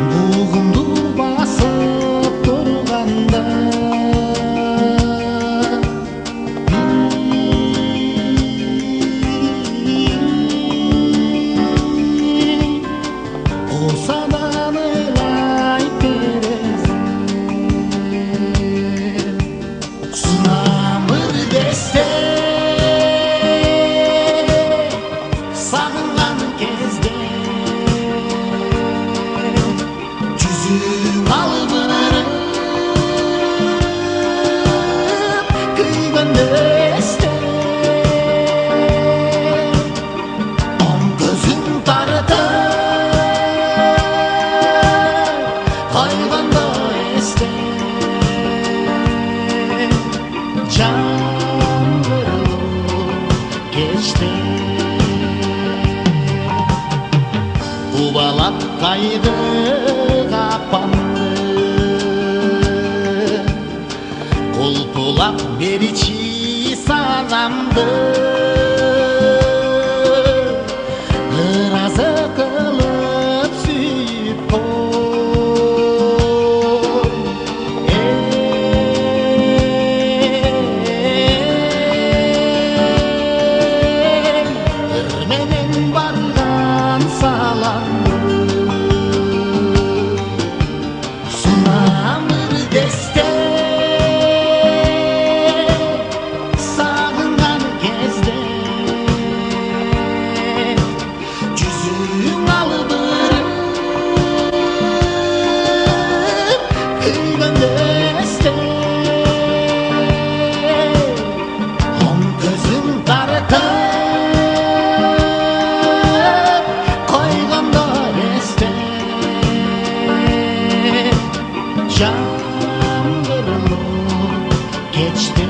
бугумду басып турганда осадан ыйлай терезем сунамыр десте сагынган кезде жүзүң албырып күйгөндө эсте оң көзүң тартып кайганда эсте жаңгырып кечте убалап кайгы капанды кулпулап беричи санамды ыразы кылып сүйүп кой ыр менен барган саламды сунамыр десте сагынган кезде жүзүң албырып күйгөндө эсте оң көзүң тартып койгондо эсте жаңгырып кечте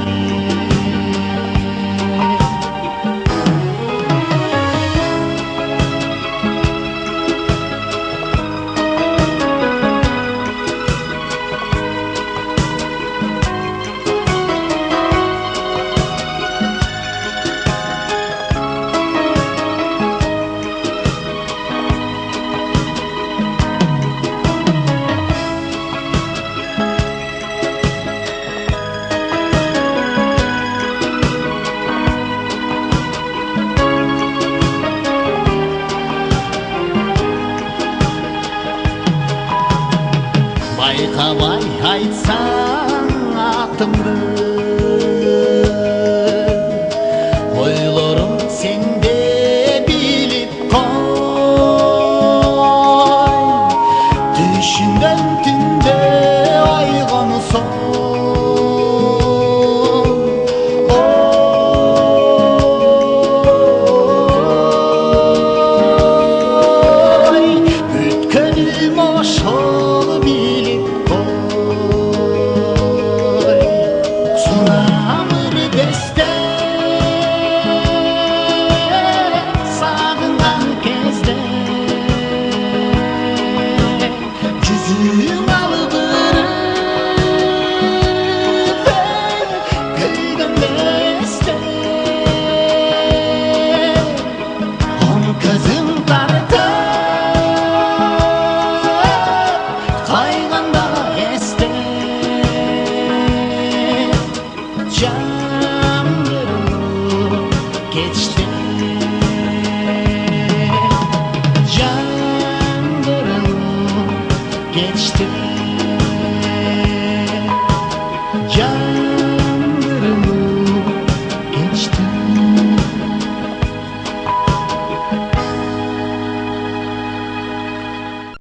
байкабай айтсаң атымды ойлорум сенде билип кой түшүнгөн түндө ойгонсоң ой бүткөнүм ошол билип кой сунамыр десте сагынган кезде жүзүң албырып күйгөндө эсте оң көзүң тартып кайганда эсте жаңгырып кечте